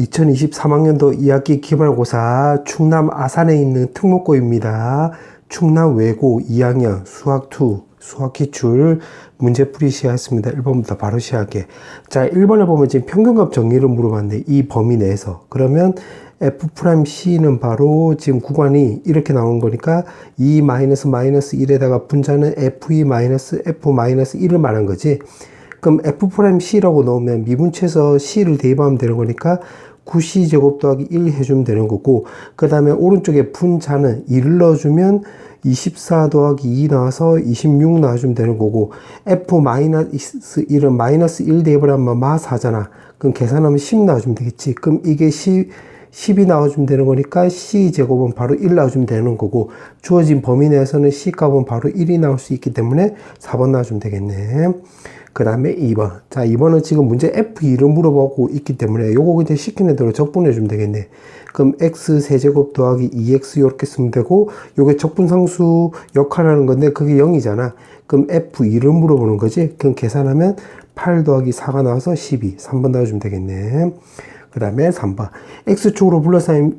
2023학년도 2학기 기말고사 충남 아산에 있는 특목고입니다. 충남 외고 2학년 수학2 수학기출 문제풀이 시작했습니다. 1번부터 바로 시작해. 자, 1번에 보면 지금 평균값 정의를 물어봤는데 이 범위 내에서 그러면 F'C는 바로 지금 구간이 이렇게 나오는 거니까 2-1에다가 분자는 F2-F-1을 말한 거지. 그럼 F'C라고 넣으면 미분치에서 C를 대입하면 되는 거니까 9C 제곱 더하기 1 해주면 되는 거고, 그 다음에 오른쪽에 분자는 1을 넣어주면 24 더하기 2 나와서 26 나와주면 되는 거고, F-1은 마이너스 1 대입을 하면 마4잖아. 그럼 계산하면 10 나와주면 되겠지. 그럼 이게 10이 나와주면 되는 거니까 C제곱은 바로 1 나와주면 되는 거고, 주어진 범위 내에서는 C값은 바로 1이 나올 수 있기 때문에 4번 나와주면 되겠네. 그 다음에 2번. 자, 2번은 지금 문제 F2를 물어보고 있기 때문에 요거 이제 시키는 대로 적분해 주면 되겠네. 그럼 x 세제곱 더하기 2x 이렇게 쓰면 되고, 요게 적분상수 역할하는 건데 그게 0이잖아. 그럼 F2를 물어보는 거지. 그럼 계산하면 8 더하기 4가 나와서 12. 3번 나와주면 되겠네. 그 다음에 3번. X축으로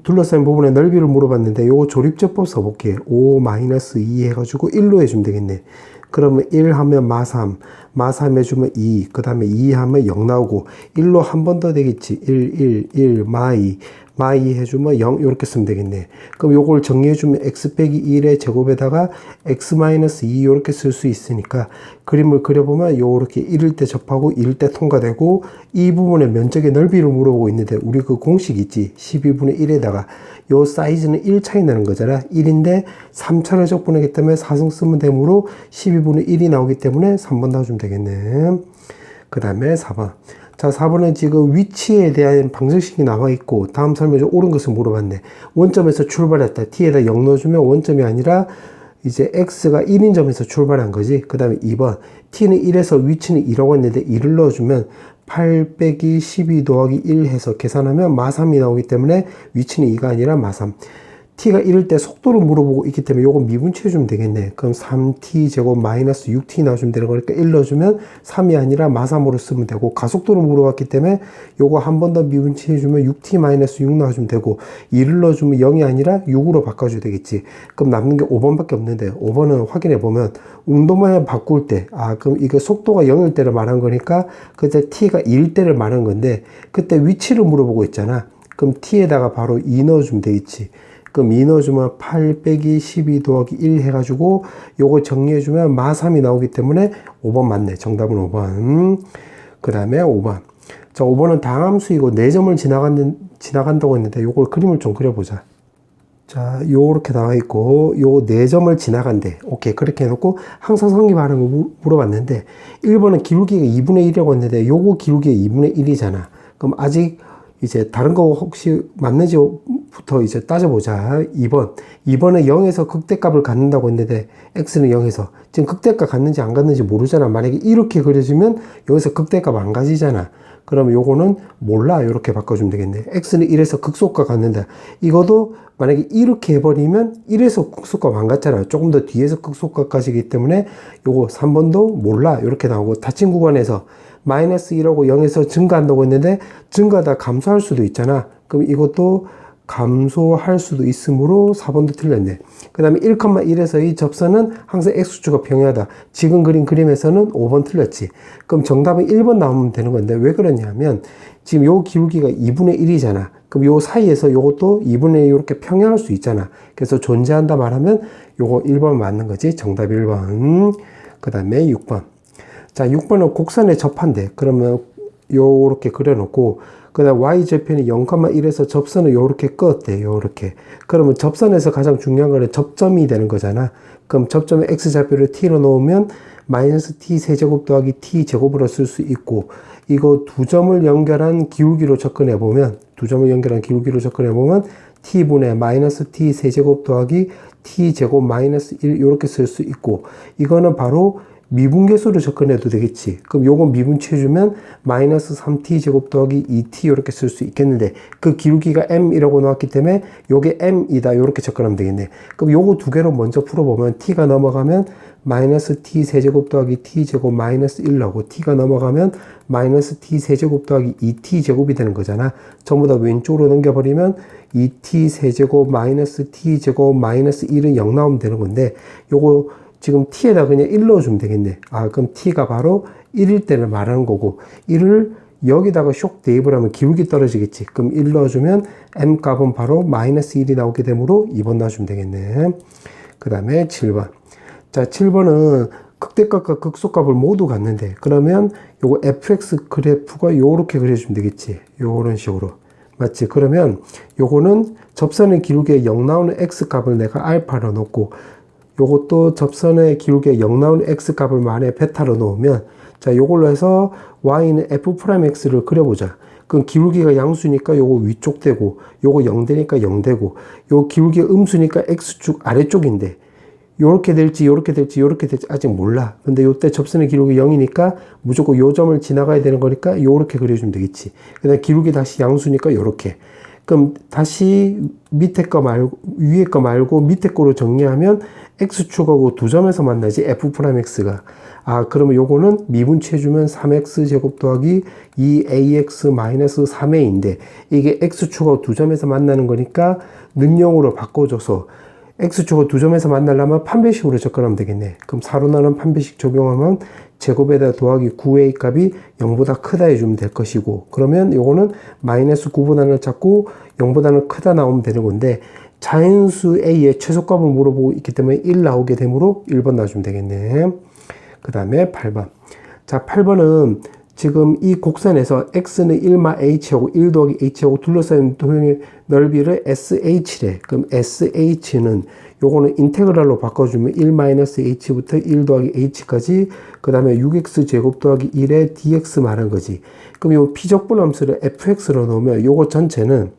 둘러싸인 부분의 넓이를 물어봤는데 요거 조립제법 써볼게. 5-2 해가지고 1로 해주면 되겠네. 그러면 1 하면 마3 해주면 2, 그 다음에 2 하면 0 나오고, 1로 한 번 더 되겠지. 1, 마2 해주면 0, 이렇게 쓰면 되겠네. 그럼 요걸 정리해주면 x 빼기 1의 제곱에다가 x-2 이렇게 쓸 수 있으니까, 그림을 그려보면 요렇게 1일 때 접하고 2일 때 통과되고, 이 부분의 면적의 넓이를 물어보고 있는데, 우리 그 공식 있지. 12분의 1에다가 요 사이즈는 1 차이 나는 거잖아. 1인데 3차를 적분하기 때문에 4승 쓰면 되므로 12분의 1이 나오기 때문에 3번 나와주면 되겠네. 그 다음에 4번. 자, 4번은 지금 위치에 대한 방정식이 나와 있고, 다음 설명에 옳은 것을 물어봤네. 원점에서 출발했다. t에다 0 넣어주면 원점이 아니라 이제 x가 1인 점에서 출발한 거지. 그 다음에 2번. t는 1에서 위치는 2라고 했는데 2를 넣어주면 8 빼기 12 더하기 1 해서 계산하면 마3이 나오기 때문에 위치는 2가 아니라 마3. t가 1일 때 속도를 물어보고 있기 때문에 요거 미분치 해주면 되겠네. 그럼 3t 제곱 마이너스 6t 나와주면 되는 거니까 1 넣어주면 3이 아니라 마3으로 쓰면 되고, 가속도를 물어봤기 때문에 요거 한 번 더 미분치 해주면 6t 마이너스 6 나와주면 되고, 2를 넣어주면 0이 아니라 6으로 바꿔줘야 되겠지. 그럼 남는 게 5번밖에 없는데, 5번은 확인해보면 운동방향 바꿀 때, 그럼 이게 속도가 0일 때를 말한 거니까 그때 t가 2일 때를 말한 건데, 그때 위치를 물어보고 있잖아. 그럼 t에다가 바로 2 넣어주면 되겠지. 그럼 2 넣어주면 8 빼기 12 더하기 1 해가지고 요거 정리해주면 마3이 나오기 때문에 5번 맞네. 정답은 5번. 그 다음에 5번. 자, 5번은 다함수이고 4점을 지나간다고 했는데 요걸 그림을 좀 그려보자. 자, 요렇게 나와 있고 요 4점을 지나간대. 오케이. 그렇게 해놓고 항상 성립 반응을 물어봤는데, 1번은 기울기가 2분의 1이라고 했는데 요거 기울기가 2분의 1이잖아. 그럼 아직 이제 다른 거 혹시 맞는지부터 이제 따져보자. 2번은 0에서 극대값을 갖는다고 했는데 x는 0에서 지금 극대값 갖는지 안 갖는지 모르잖아. 만약에 이렇게 그려주면 여기서 극대값 안 가지잖아. 그러면 요거는 몰라. 이렇게 바꿔주면 되겠네. x는 1에서 극소값 갖는다. 이것도 만약에 이렇게 해버리면 1에서 극소값 안 갔잖아. 조금 더 뒤에서 극소값 가시기 때문에 요거 3번도 몰라. 이렇게 나오고, 닫힌 구간에서 마이너스 1하고 0에서 증가한다고 했는데 증가하다 감소할 수도 있잖아. 그럼 이것도 감소할 수도 있으므로 4번도 틀렸네. 그 다음에 1,1에서 이 접선은 항상 x축과 평행하다. 지금 그린 그림에서는 5번 틀렸지. 그럼 정답은 1번 나오면 되는 건데, 왜 그러냐면 지금 요 기울기가 2분의 1이잖아. 그럼 요 사이에서 요것도 2분의 1 이렇게 평행할 수 있잖아. 그래서 존재한다 말하면 요거 1번 맞는 거지. 정답 1번. 그 다음에 6번. 자, 6번은 곡선에 접한대. 그러면 요렇게 그려놓고, 그 다음 y절편이 0,1에서 접선을 요렇게 끄었대. 요렇게. 그러면 접선에서 가장 중요한 거는 접점이 되는 거잖아. 그럼 접점에 x좌표를 t로 놓으면 마이너스 t 세제곱 더하기 t 제곱으로 쓸 수 있고, 이거 두 점을 연결한 기울기로 접근해보면 t분의 마이너스 t 세제곱 더하기 t 제곱 마이너스 1 이렇게 쓸 수 있고, 이거는 바로 미분계수로 접근해도 되겠지. 그럼 요거 미분치해주면 마이너스 3t 제곱 더하기 2t 이렇게 쓸 수 있겠는데 그 기울기가 m이라고 나왔기 때문에 요게 m이다 이렇게 접근하면 되겠네. 그럼 요거 두 개로 먼저 풀어보면 t가 넘어가면 마이너스 t 세제곱 더하기 t 제곱 마이너스 1 나오고 t가 넘어가면 마이너스 t 세제곱 더하기 2t 제곱이 되는 거잖아. 전부 다 왼쪽으로 넘겨버리면 2t 세제곱 마이너스 t 제곱 마이너스 1은 0 나오면 되는 건데 요거 지금 t에다 그냥 1 넣어주면 되겠네. 아, 그럼 t가 바로 1일 때를 말하는 거고 1을 여기다가 쇽 대입을 하면 기울기 떨어지겠지. 그럼 1 넣어주면 m 값은 바로 마이너스 1이 나오게 되므로 2번 넣어주면 되겠네. 그 다음에 7번. 자, 7번은 극대값과 극소값을 모두 갖는데 그러면 요거 fx 그래프가 요렇게 그려주면 되겠지. 요런 식으로. 맞지? 그러면 요거는 접선의 기울기에 0 나오는 x 값을 내가 알파로 놓고 요것도 접선의 기울기에 0 나오는 x 값을 만에 베타로 놓으면 자, 요걸로 해서 y는 f'x를 그려보자. 그럼 기울기가 양수니까 요거 위쪽 되고 요거 0 되니까 0 되고 요 기울기가 음수니까 x축 아래쪽인데 요렇게 될지 요렇게 될지 요렇게 될지 아직 몰라. 근데 요때 접선의 기울기 0이니까 무조건 요 점을 지나가야 되는 거니까 요렇게 그려주면 되겠지. 그다음에 기울기 다시 양수니까 요렇게. 그럼 다시 밑에 거 말고 위에 거 말고 밑에 거로 정리하면 x축하고 두 점에서 만나지 f'x가. 아, 그러면 요거는 미분치해주면 3x 제곱 더하기 2ax 마이너스 3a인데 이게 x축하고 두 점에서 만나는 거니까 능용으로 바꿔줘서 x축하고 두 점에서 만나려면 판별식으로 접근하면 되겠네. 그럼 4로 나눈 판별식 적용하면 제곱에다 더하기 9a 값이 0보다 크다 해주면 될 것이고 그러면 요거는 마이너스 9보다는 작고 0보다는 크다 나오면 되는 건데 자연수 a의 최소값을 물어보고 있기 때문에 1 나오게 되므로 1번 놔주면 되겠네. 그 다음에 8번. 자, 8번은 지금 이 곡선에서 x는 1마 h하고 1 더하기 h하고 둘러싸인 도형의 넓이를 sh래. 그럼 sh는 요거는 인테그랄로 바꿔주면 1-h부터 1 더하기 h까지 그 다음에 6x 제곱 더하기 1에 dx 말한 거지. 그럼 요 피적분함수를 fx로 넣으면 요거 전체는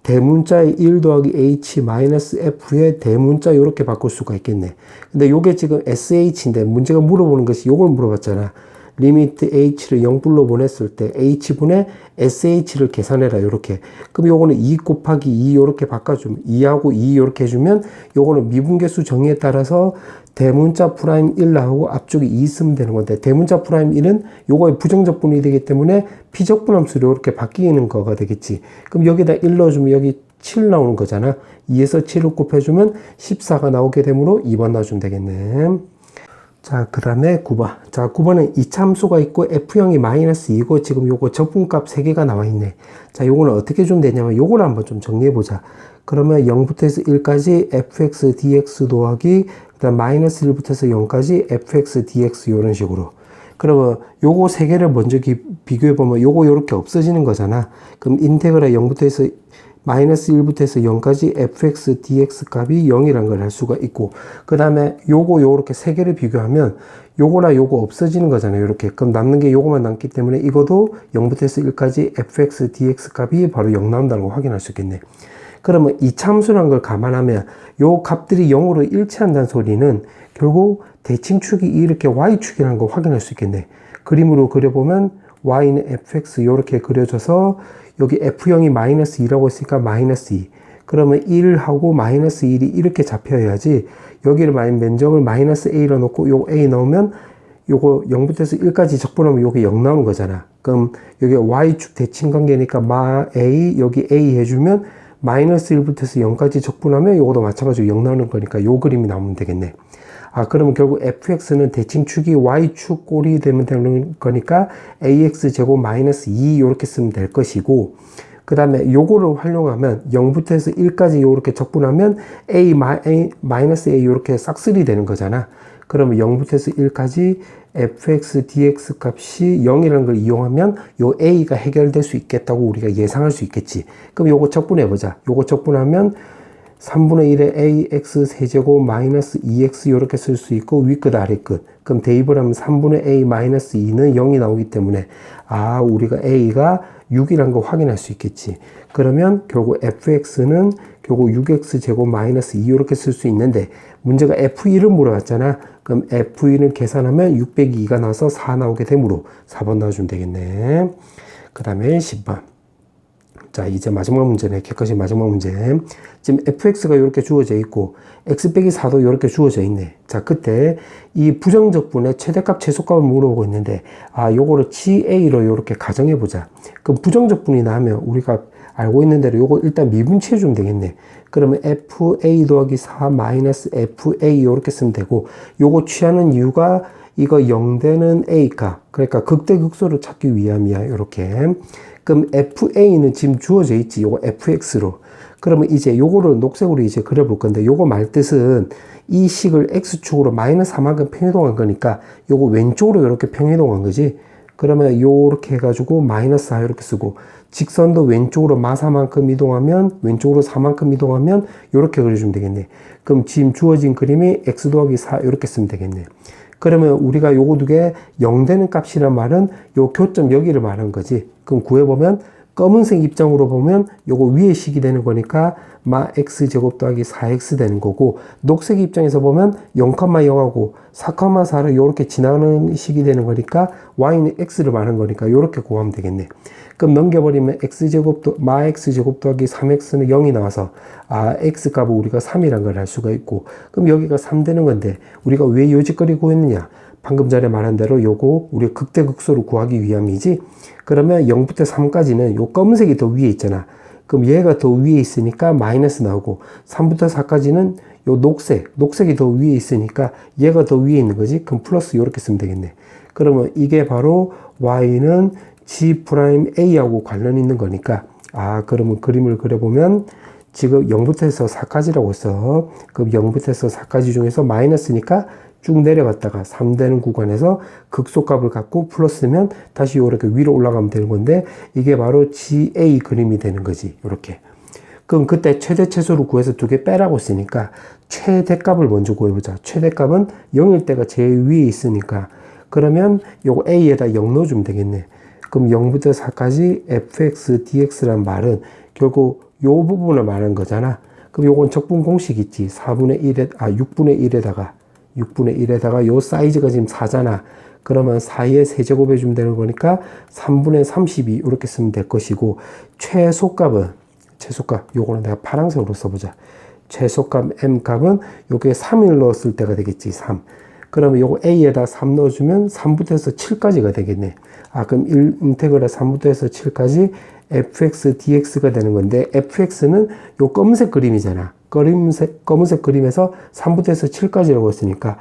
대문자의 1 더하기 h 마이너스 f의 대문자 요렇게 바꿀 수가 있겠네. 근데 요게 지금 sh인데 문제가 물어보는 것이 요걸 물어봤잖아. 리미트 h를 0불로 보냈을 때 h분의 sh를 계산해라 요렇게. 그럼 요거는 2 곱하기 2 요렇게 바꿔주면 2하고 2 요렇게 해주면 요거는 미분계수 정의에 따라서 대문자 프라임 1 나오고 앞쪽에 2 쓰면 되는 건데 대문자 프라임 1은 요거의 부정적분이 되기 때문에 피적분함수로 이렇게 바뀌는 거가 되겠지. 그럼 여기다 1 넣어주면 여기 7 나오는 거잖아. 2에서 7을 곱해주면 14가 나오게 되므로 2번 넣어주면 되겠네. 자, 그 다음에 9번. 자, 9번은 이차함수가 있고 f형이 마이너스 2고 지금 요거 적분값 3개가 나와 있네. 자, 요거는 어떻게 좀 되냐면 요거를 한번 좀 정리해 보자. 그러면 0부터 해서 1까지 fx dx 더하기 그다음 마이너스 1부터 해서 0까지 fx dx 요런 식으로. 그러면 요거 3개를 먼저 비교해 보면 요거 요렇게 없어지는 거잖아. 그럼 인테그랄 0부터 해서 마이너스 1부터 해서 0까지 fx dx 값이 0이라는 걸 알 수가 있고 그 다음에 요거 요렇게 3개를 비교하면 요거나 요거 없어지는 거잖아요. 이렇게. 그럼 남는 게 요거만 남기 때문에 이것도 0부터 해서 1까지 fx dx 값이 바로 0 나온다는 걸 확인할 수 있겠네. 그러면 이차함수라는 걸 감안하면 요 값들이 0으로 일치한다는 소리는 결국 대칭축이 이렇게 y축이라는 걸 확인할 수 있겠네. 그림으로 그려보면 y는 fx 요렇게 그려져서 여기 f형이 마이너스 2라고 했으니까 마이너스 2. 그러면 1하고 마이너스 1이 이렇게 잡혀야지 여기를 면적을 마이너스 a로 놓고 요 a 넣으면 요거 0부터 해서 1까지 적분하면 요게 0 나오는 거잖아. 그럼 여기 y축 대칭 관계니까 마 a 여기 a 해주면 마이너스 1부터 해서 0까지 적분하면 요것도 마찬가지로 0 나오는 거니까 요 그림이 나오면 되겠네. 아, 그러면 결국 fx는 대칭축이 y축 꼴이 되면 되는 거니까 ax 제곱 마이너스 2 이렇게 쓰면 될 것이고 그 다음에 요거를 활용하면 0부터 해서 1까지 요렇게 적분하면 마이너스 a 요렇게 싹쓸이 되는 거잖아. 그러면 0부터 해서 1까지 fx dx 값이 0이라는 걸 이용하면 요 a가 해결될 수 있겠다고 우리가 예상할 수 있겠지. 그럼 요거 적분해 보자. 요거 적분하면 3분의 1의 ax 세제곱 마이너스 2x 이렇게 쓸 수 있고 윗끝 아래끝. 그럼 대입을 하면 3분의 a 마이너스 2는 0이 나오기 때문에 아, 우리가 a가 6이라는 거 확인할 수 있겠지. 그러면 결국 fx는 결국 6x제곱 마이너스 2 이렇게 쓸 수 있는데 문제가 f1을 물어봤잖아. 그럼 f1을 계산하면 602가 나와서 4 나오게 되므로 4번 넣어주면 되겠네. 그 다음에 10번. 자, 이제 마지막 문제네. 객관식 마지막 문제. 지금 fx가 이렇게 주어져 있고 x 빼기 4도 이렇게 주어져 있네. 자, 그때 이 부정적분의 최대값 최소값을 물어보고 있는데 요거를 GA로 이렇게 가정해 보자. 그럼 부정적분이 나오면 우리가 알고 있는 대로 요거 일단 미분치해 주면 되겠네. 그러면 FA 더하기 4 마이너스 FA 이렇게 쓰면 되고, 요거 취하는 이유가 이거 0되는 A값, 그러니까 극대극소를 찾기 위함이야. 요렇게. 그럼 FA는 지금 주어져 있지. 요거 FX로. 그러면 이제 요거를 녹색으로 이제 그려볼 건데, 요거 말뜻은 이 식을 X축으로 마이너스 4만큼 평이동한 거니까 요거 왼쪽으로 이렇게 평이동한 거지. 그러면 요렇게 해가지고 마이너스 4 이렇게 쓰고, 직선도 왼쪽으로 마사만큼 이동하면, 왼쪽으로 4만큼 이동하면 요렇게 그려주면 되겠네. 그럼 지금 주어진 그림이 x 더하기 4 이렇게 쓰면 되겠네. 그러면 우리가 요거 두 개 0 되는 값이란 말은 요 교점 여기를 말하는 거지. 그럼 구해보면 검은색 입장으로 보면 요거 위에 식이 되는 거니까 마 x제곱 더하기 4x 되는 거고, 녹색 입장에서 보면 0,0하고 4,4를 요렇게 지나가는 식이 되는 거니까 y는 x를 말하는 거니까 요렇게 구하면 되겠네. 그럼 넘겨버리면 마 x제곱 더하기 3x는 0이 나와서 x값을 우리가 3이란 걸 알 수가 있고, 그럼 여기가 3 되는 건데 우리가 왜 요짓거리 구했느냐? 방금 전에 말한 대로 요거 우리 극대극소를 구하기 위함이지. 그러면 0부터 3까지는 요 검은색이 더 위에 있잖아. 그럼 얘가 더 위에 있으니까 마이너스 나오고, 3부터 4까지는 요 녹색이 더 위에 있으니까 얘가 더 위에 있는 거지. 그럼 플러스 요렇게 쓰면 되겠네. 그러면 이게 바로 y는 G'A하고 관련 있는 거니까, 그러면 그림을 그려보면 지금 0부터 해서 4까지라고 했어. 그럼 0부터 해서 4까지 중에서 마이너스니까 쭉 내려갔다가 3 되는 구간에서 극소값을 갖고 플러스면 다시 이렇게 위로 올라가면 되는 건데, 이게 바로 GA 그림이 되는 거지. 이렇게. 그럼 그때 최대 최소를 구해서 두 개 빼라고 했으니까 최대값을 먼저 구해보자. 최대값은 0일 때가 제일 위에 있으니까, 그러면 요거 A에다 0 넣어주면 되겠네. 그럼 0부터 4까지 fx dx란 말은 결국 요 부분을 말하는 거잖아. 그럼 요건 적분 공식 있지. 6분의 1에다가 요 사이즈가 지금 4잖아. 그러면 4의 세제곱 해주면 되는 거니까 3분의 32 이렇게 쓰면 될 것이고, 최소값 요거는 내가 파란색으로 써보자. 최소값 m값은 요게 3을 넣었을 때가 되겠지. 3. 그러면 요거 a에다 3 넣어주면 3부터 해서 7까지가 되겠네. 그럼 1 인테그랄 3부터 해서 7까지 fx dx가 되는 건데, fx는 요 검은색 그림이잖아. 검은색 그림에서 3부터 해서 7까지라고 했으니까,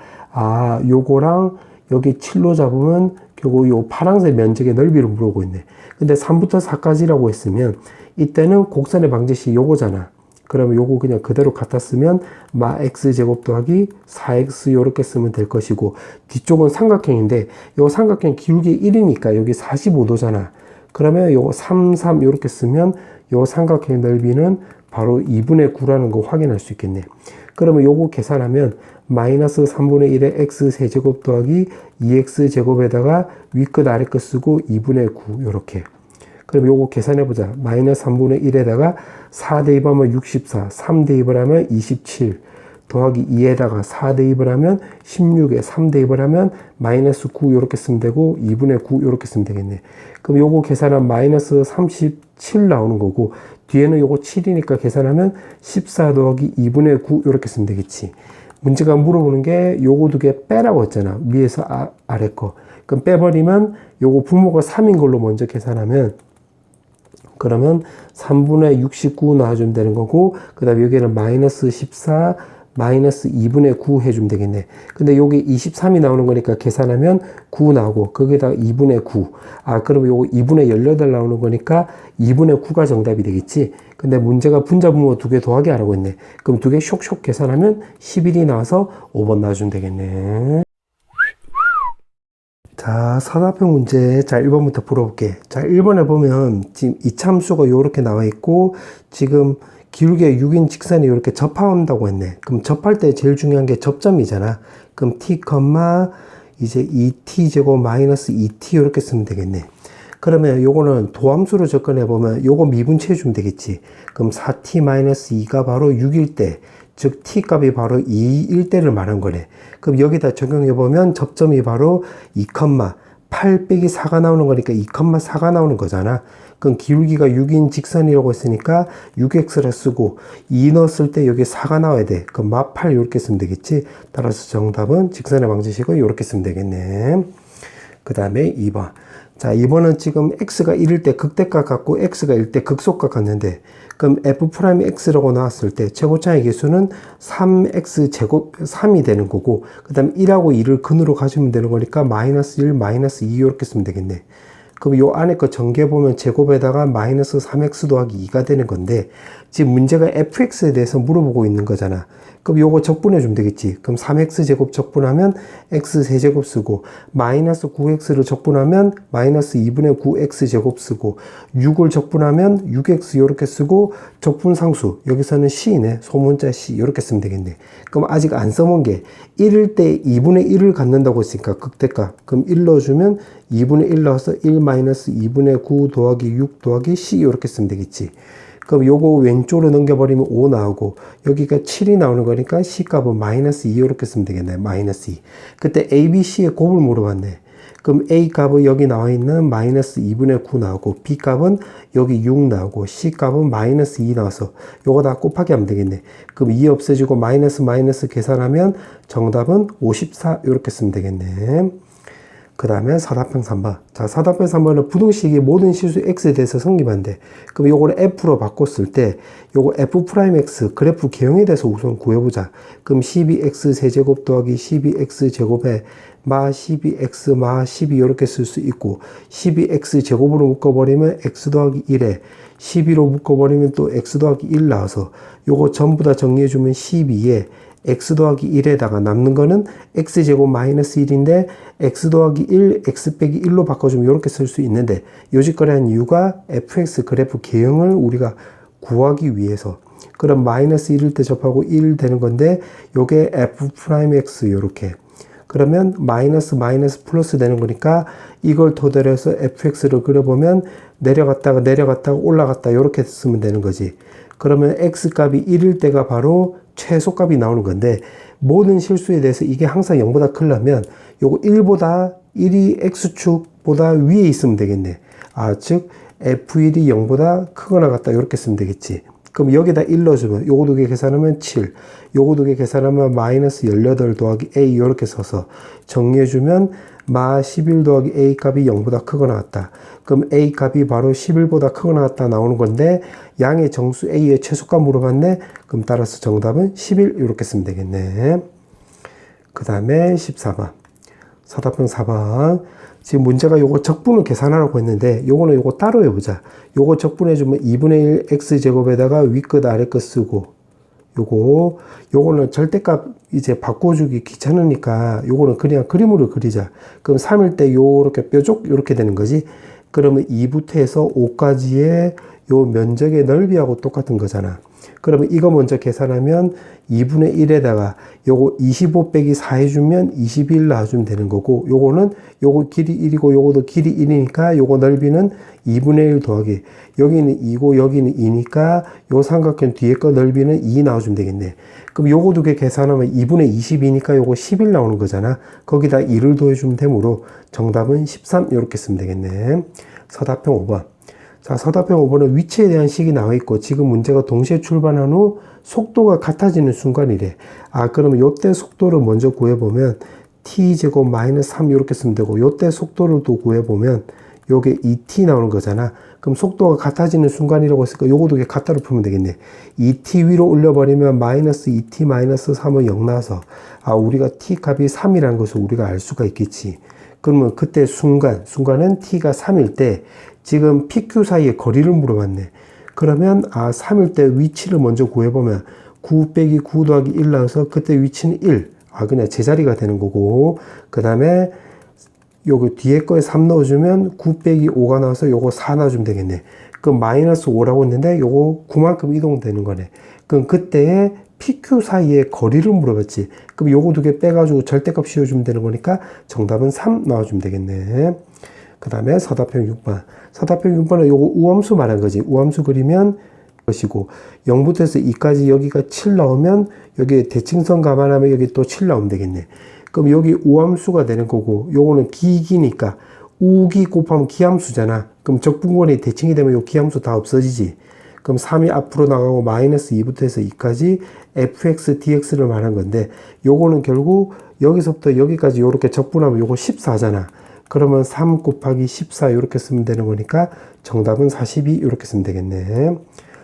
요거랑 여기 7로 잡으면 결국 요 파란색 면적의 넓이를 물어보고 있네. 근데 3부터 4까지라고 했으면 이때는 곡선의 방정식이 요거잖아. 그러면 요거 그냥 그대로 갖다 쓰면 마 x제곱 더하기 4x 요렇게 쓰면 될 것이고, 뒤쪽은 삼각형인데 요 삼각형 기울기 1이니까 여기 45도잖아. 그러면 요거 3, 3 요렇게 쓰면 요 삼각형의 넓이는 바로 2분의 9라는 거 확인할 수 있겠네. 그러면 요거 계산하면 마이너스 3분의 1의 x 세제곱 더하기 2x 제곱에다가 위끝 아래끝 쓰고 2분의 9 요렇게. 그럼 요거 계산해보자. 마이너스 3분의 1에다가 4 대입하면 64, 3 대입을 하면 27, 더하기 2에다가 4 대입을 하면 16에 3 대입을 하면 마이너스 9 요렇게 쓰면 되고, 2분의 9 요렇게 쓰면 되겠네. 그럼 요거 계산하면 마이너스 37 나오는 거고, 뒤에는 요거 7이니까 계산하면 14 더하기 2분의 9 요렇게 쓰면 되겠지. 문제가 물어보는 게 요거 두 개 빼라고 했잖아. 위에서 아래 거. 그럼 빼버리면 요거 분모가 3인 걸로 먼저 계산하면, 그러면 3분의 69 나와주면 되는 거고, 그 다음에 여기는 마이너스 14, 마이너스 2분의 9 해주면 되겠네. 근데 여기 23이 나오는 거니까 계산하면 9 나오고, 거기에다가 2분의 9. 그러면 요거 2분의 18 나오는 거니까 2분의 9가 정답이 되겠지. 근데 문제가 분자 분모 두 개 더하기 하라고 했네. 그럼 두 개 쇽쇽 계산하면 11이 나와서 5번 나와주면 되겠네. 자, 사다표 문제. 자, 1번부터 풀어볼게. 자, 1번에 보면 지금 이차함수가 요렇게 나와 있고, 지금 기울기가 6인 직선이 이렇게 접한다고 했네. 그럼 접할 때 제일 중요한 게 접점이잖아. 그럼 t, 이제 2t 제곱 마이너스 2t 이렇게 쓰면 되겠네. 그러면 요거는 도함수로 접근해 보면 요거 미분치해 주면 되겠지. 그럼 4t-2가 바로 6일 때, 즉 t 값이 바로 2일 때를 말한 거네. 그럼 여기다 적용해 보면 접점이 바로 2,8 빼기 4가 나오는 거니까 2,4가 나오는 거잖아. 그럼 기울기가 6인 직선이라고 했으니까 6x를 쓰고 2 넣었을 때 여기 4가 나와야 돼. 그럼 마8 이렇게 쓰면 되겠지. 따라서 정답은 직선의 방정식을 이렇게 쓰면 되겠네. 그 다음에 2번. 자, 2번은 지금 x가 1일 때 극대값 같고 x가 1일 때 극소값 같는데, 그럼 f'x라고 나왔을 때 최고차의 개수는 3x 제곱 3이 되는 거고, 그 다음에 1하고 2를 근으로 가지면 되는 거니까 마이너스 1, 마이너스 2 이렇게 쓰면 되겠네. 그럼 요 안에 거 전개 보면 제곱에다가 마이너스 3x 더하기 2가 되는 건데, 지금 문제가 fx에 대해서 물어보고 있는 거잖아. 그럼 요거 적분해 주면 되겠지. 그럼 3x 제곱 적분하면 x 세제곱 쓰고, 마이너스 9x를 적분하면 마이너스 2분의 9x 제곱 쓰고, 6을 적분하면 6x 요렇게 쓰고, 적분상수 여기서는 c네. 소문자 c 요렇게 쓰면 되겠네. 그럼 아직 안 써본 게 1일 때 2분의 1을 갖는다고 했으니까 극대값. 그럼 1 넣어주면 2분의 1 넣어서 1 마이너스 2분의 9 더하기 6 더하기 c 이렇게 쓰면 되겠지. 그럼 요거 왼쪽으로 넘겨버리면 5 나오고, 여기가 7이 나오는 거니까 c 값은 마이너스 2 이렇게 쓰면 되겠네. 마이너스 2. 그때 a, b, c의 곱을 물어봤네. 그럼 a 값은 여기 나와 있는 마이너스 2분의 9 나오고, b 값은 여기 6 나오고, c 값은 마이너스 2 나와서 요거 다 곱하기 하면 되겠네. 그럼 2 없어지고 마이너스 마이너스 계산하면 정답은 54 이렇게 쓰면 되겠네. 그 다음에 사답형 3번. 자, 사답형 3번은 부등식이 모든 실수 x에 대해서 성립한대. 그럼 요거를 f로 바꿨을 때 요거 f'x 그래프 개형에 대해서 우선 구해보자. 그럼 12x 세제곱 더하기 12x 제곱에 마 12x 마 12 이렇게 쓸 수 있고, 12x 제곱으로 묶어버리면 x 더하기 1에 12로 묶어버리면 또 x 더하기 1 나와서 요거 전부 다 정리해주면 12에 x 더하기 1에다가 남는 거는 x제곱 마이너스 1인데 x 더하기 1, x 빼기 1로 바꿔주면 이렇게 쓸 수 있는데, 요지거리 한 이유가 fx 그래프 개형을 우리가 구하기 위해서. 그럼 마이너스 1일 때 접하고 1 되는 건데 요게 f'x 요렇게. 그러면 마이너스 마이너스 플러스 되는 거니까 이걸 토대로 해서 fx를 그려보면 내려갔다가 올라갔다 요렇게 쓰면 되는 거지. 그러면 x값이 1일 때가 바로 최소값이 나오는 건데, 모든 실수에 대해서 이게 항상 0보다 크려면 요거 1보다 1이 x축보다 위에 있으면 되겠네. 아, 즉 f1이 0보다 크거나 같다 이렇게 쓰면 되겠지. 그럼 여기다 1 넣어주면 요거 두 개 계산하면 7, 요거 두 개 계산하면 마이너스 18 더하기 a 이렇게 써서 정리해주면 마 11 더하기 a 값이 0보다 크거나 같다. 그럼 a 값이 바로 11보다 크거나 같다 나오는 건데, 양의 정수 a의 최소값 물어봤네. 그럼 따라서 정답은 11 이렇게 쓰면 되겠네. 그 다음에 14번. 사답형 4번. 지금 문제가 요거 적분을 계산하라고 했는데, 요거는 요거 따로 해보자. 요거 적분해주면 2분의 1 x제곱에다가 위끝 아래끝 쓰고, 요거는 절대값 이제 바꿔주기 귀찮으니까 요거는 그냥 그림으로 그리자. 그럼 3일 때 요렇게 뾰족 요렇게 되는 거지. 그러면 2부터 해서 5까지의 요 면적의 넓이하고 똑같은 거잖아. 그러면 이거 먼저 계산하면 2분의 1에다가 요거 25 빼기 4 해주면 21 나와주면 되는 거고, 요거는 요거 길이 1이고 요거도 길이 1이니까 요거 넓이는 2분의 1 더하기 여기는 2고 여기는 2니까 요 삼각형 뒤에 거 넓이는 2 나와주면 되겠네. 그럼 요거 두 개 계산하면 2분의 22니까 요거 11 나오는 거잖아. 거기다 2를 더해주면 되므로 정답은 13 이렇게 쓰면 되겠네. 서답형 5번. 자, 서답형 5번은 위치에 대한 식이 나와 있고, 지금 문제가 동시에 출발한 후 속도가 같아지는 순간이래. 아, 그러면 요때 속도를 먼저 구해보면 t제곱 마이너스 3 이렇게 쓰면 되고, 요때 속도를 또 구해보면 요게 2t 나오는 거잖아. 그럼 속도가 같아지는 순간이라고 했으니까 요거 두 개 같다로 풀면 되겠네. 2t 위로 올려버리면 마이너스 2t 마이너스 3은 0 나와서, 아, 우리가 t 값이 3이라는 것을 우리가 알 수가 있겠지. 그러면 그때 순간은 t가 3일 때 지금 PQ 사이의 거리를 물어봤네. 그러면 3일 때 위치를 먼저 구해보면 9 빼기 9 더하기 1 나와서 그때 위치는 1. 그냥 제자리가 되는 거고, 그 다음에 요거 뒤에 거에 3 넣어주면 9 빼기 5가 나와서 요거 4 넣어주면 되겠네. 그럼 마이너스 5라고 했는데 요거 9만큼 이동되는 거네. 그럼 그때의 PQ 사이의 거리를 물어봤지. 그럼 요거 두 개 빼가지고 절대값 씌워주면 되는 거니까 정답은 3 나와주면 되겠네. 그 다음에 서답형 6번. 서답형 6번은 요거 우함수 말한 거지. 우함수 그리면 것이고 0부터 해서 2까지 여기가 7 나오면 여기 대칭선 감안하면 여기 또 7 나오면 되겠네. 그럼 여기 우함수가 되는 거고 요거는 기기니까 우기 곱하면 기함수잖아. 그럼 적분권이 대칭이 되면 요 기함수 다 없어지지. 그럼 3이 앞으로 나가고 마이너스 2부터 해서 2까지 fx, dx를 말한 건데 요거는 결국 여기서부터 여기까지 요렇게 적분하면 요거 14잖아. 그러면 3 곱하기 14 요렇게 쓰면 되는 거니까 정답은 42 요렇게 쓰면 되겠네.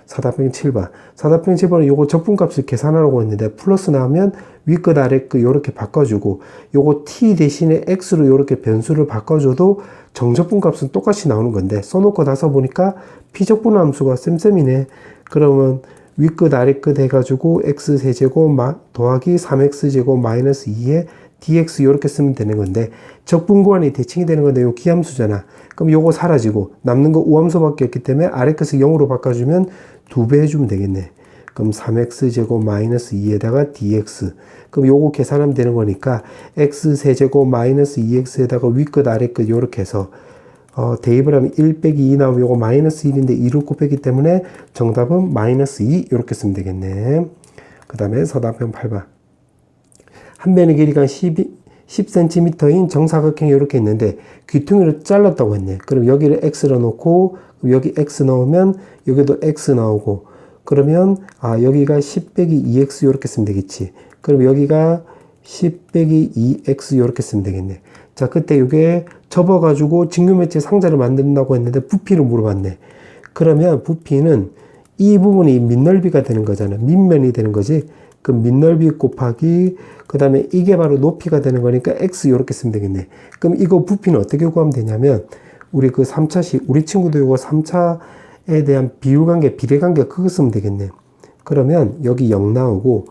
사답형 7번. 사답형 7번은 요거 적분값을 계산하라고 했는데 플러스 나오면 위끝 아래끝 요렇게 바꿔주고 요거 t 대신에 x로 요렇게 변수를 바꿔줘도 정적분값은 똑같이 나오는 건데 써놓고 나서 보니까 피적분 함수가 쌤쌤이네. 그러면 위끝 아래끝 해가지고 x 세제곱 더하기 3x제곱 마이너스 2에 dx 요렇게 쓰면 되는 건데 적분구간이 대칭이 되는 건데 요 기함수잖아. 그럼 요거 사라지고 남는 거 우함수밖에 없기 때문에 아래끝을 0으로 바꿔주면 2배 해주면 되겠네. 그럼 3x제곱 마이너스 2에다가 dx. 그럼 요거 계산하면 되는 거니까 x 세제곱 마이너스 2x에다가 위끝 아래끝 요렇게 해서 대입을 하면 1 빼기 2 나오면 요거 마이너스 1인데 2를 곱했기 때문에 정답은 마이너스 2 요렇게 쓰면 되겠네. 그 다음에 서답형 8번. 한 변의 길이가 10cm인 정사각형이 이렇게 있는데 귀퉁이를 잘랐다고 했네. 그럼 여기를 x로 놓고 여기 x 넣으면 여기도 x 나오고 그러면 여기가 10 빼기 2x 이렇게 쓰면 되겠지. 그럼 여기가 10 빼기 2x 이렇게 쓰면 되겠네. 자, 그때 이게 접어가지고 직류매체 상자를 만든다고 했는데 부피를 물어봤네. 그러면 부피는 이 부분이 밑넓이가 되는 거잖아. 밑면이 되는 거지. 그 밑넓이 곱하기 그 다음에 이게 바로 높이가 되는 거니까 x 이렇게 쓰면 되겠네. 그럼 이거 부피는 어떻게 구하면 되냐면 우리 그 3차식 우리 친구도 이거 3차에 대한 비율관계 비례관계 그거 쓰면 되겠네. 그러면 여기 0 나오고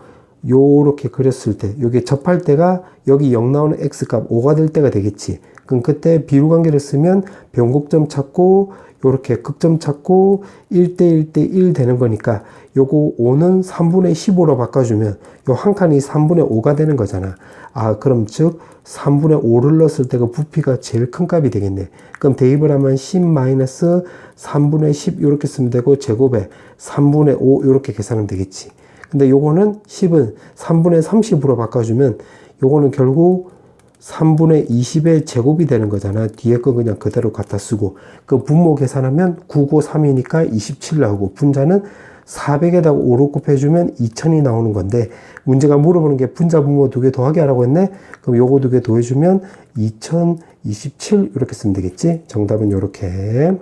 요렇게 그렸을 때 여기 접할 때가 여기 0 나오는 x값 5가 될 때가 되겠지. 그럼 그때 비율관계를 쓰면 변곡점 찾고 요렇게 극점 찾고 1대 1대 1 되는 거니까 요거 5는 3분의 15로 바꿔주면 요 한 칸이 3분의 5가 되는 거잖아. 그럼 즉 3분의 5를 넣었을 때 그 부피가 제일 큰 값이 되겠네. 그럼 대입을 하면 10 마이너스 3분의 10 이렇게 쓰면 되고 제곱에 3분의 5 이렇게 계산하면 되겠지. 근데 요거는 10은 3분의 30으로 바꿔주면 요거는 결국 3분의 20의 제곱이 되는 거잖아. 뒤에 거 그냥 그대로 갖다 쓰고 그 분모 계산하면 9, 9, 3이니까 27 나오고 분자는 400에다가 5로 곱해주면 2000이 나오는 건데 문제가 물어보는 게 분자 분모 두 개 더하게 하라고 했네. 그럼 요거 두 개 더해주면 2027 이렇게 쓰면 되겠지. 정답은 요렇게.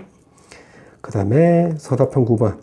그 다음에 서답형 9번.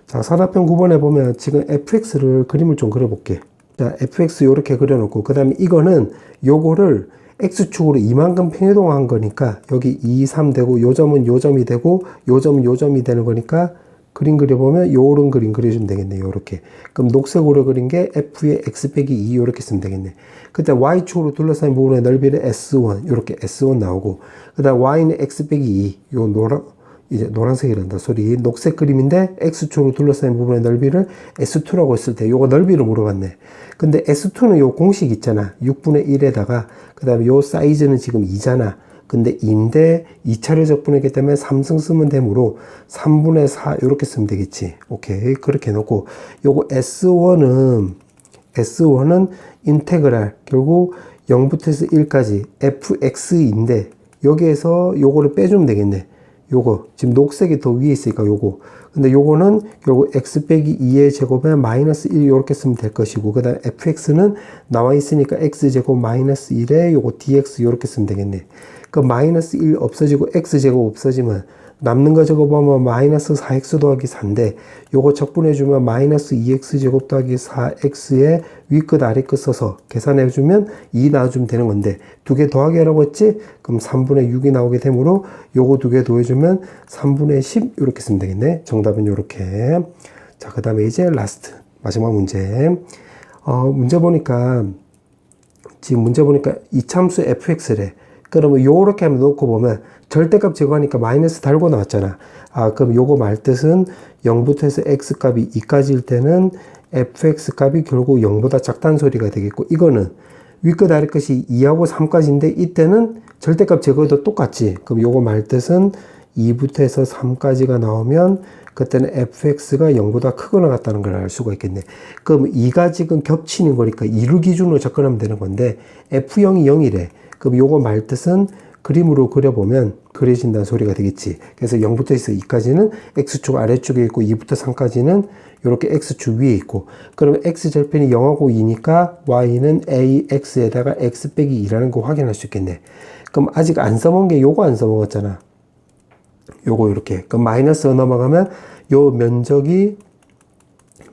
자, 서답형 9번에 보면 지금 fx를 그림을 좀 그려볼게. 자, fx 요렇게 그려놓고 그 다음에 이거는 요거를 x축으로 이만큼 평이동한 거니까 여기 2, 3 되고 요 점은 요 점이 되고 요 점은 요 점이 되는 거니까 그림 그려보면 요런 그림 그려주면 되겠네. 요렇게. 그럼 녹색으로 그린 게 f의 x 빼기 2 요렇게 쓰면 되겠네. 그때 y축으로 둘러싸인 부분의 넓이를 s1 요렇게 s1 나오고 그 다음 y는 x 빼기 2 요 이제 노란색이란다 소리. 녹색 그림인데 x축으로 둘러싸인 부분의 넓이를 S2라고 했을 때 요거 넓이를 물어봤네. 근데 S2는 요 공식 있잖아. 6분의 1에다가 그 다음에 요 사이즈는 지금 2잖아. 근데 2인데 2차례 적분했기 때문에 3승 쓰면 되므로 3분의 4 이렇게 쓰면 되겠지. 오케이. 그렇게 해놓고 요거 S1은 인테그랄 결국 0부터 해서 1까지 fx인데 여기에서 요거를 빼주면 되겠네. 요거 지금 녹색이 더 위에 있으니까 요거 근데 요거는 결국 x 빼기 2의 제곱에 마이너스 1 이렇게 쓰면 될 것이고 그 다음 fx는 나와 있으니까 x제곱 마이너스 1에 요거 dx 이렇게 쓰면 되겠네. 그 마이너스 1 없어지고 x제곱 없어지면 남는 거 적어보면 마이너스 4x 더하기 4인데 요거 적분해주면 마이너스 2x제곱 더하기 4x의 위끝 아래끝 써서 계산해주면 2 나와주면 되는 건데 두 개 더하기 하라고 했지? 그럼 3분의 6이 나오게 되므로 요거 두 개 더해주면 3분의 10 이렇게 쓰면 되겠네. 정답은 요렇게. 자, 그 다음에 이제 라스트 마지막 문제. 문제 보니까 지금 문제 보니까 이참수 fx래. 그러면 요렇게 하면 놓고 보면 절대값 제거하니까 마이너스 달고 나왔잖아. 그럼 요거 말뜻은 0부터 해서 x값이 2까지일 때는 fx 값이 결국 0보다 작다는 소리가 되겠고 이거는 위끝 아래끝이 2하고 3까지인데 이때는 절대값 제거도 똑같지. 그럼 요거 말뜻은 2부터 해서 3까지가 나오면 그때는 fx가 0보다 크거나 같다는 걸 알 수가 있겠네. 그럼 2가 지금 겹치는 거니까 2를 기준으로 접근하면 되는 건데 f0이 0이래. 그럼 요거 말뜻은 그림으로 그려보면 그려진다는 소리가 되겠지. 그래서 0부터 해서 2까지는 x축 아래쪽에 있고 2부터 3까지는 이렇게 x축 위에 있고, 그러면 x절편이 0하고 2니까 y는 ax에다가 x 빼기 2라는 거 확인할 수 있겠네. 그럼 아직 안 써먹은 게 요거 안 써먹었잖아. 요거 이렇게. 그럼 마이너스 넘어가면 요 면적이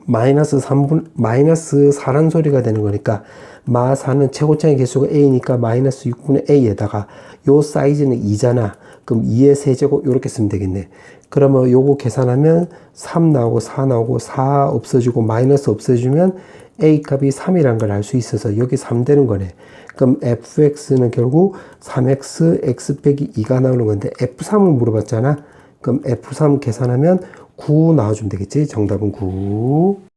마이너스 4란 소리가 되는 거니까 마 4는 최고점의 개수가 a니까 마이너스 6분의 a에다가 요 사이즈는 2잖아. 그럼 2의 세제곱 이렇게 쓰면 되겠네. 그러면 요거 계산하면 3 나오고 4 나오고 4 없어지고 마이너스 없어지면 a 값이 3이라는 걸 알 수 있어서 여기 3 되는 거네. 그럼 fx는 결국 3x x 빼기 2가 나오는 건데 f3을 물어봤잖아. 그럼 f3 계산하면 9 나와주면 되겠지. 정답은 9.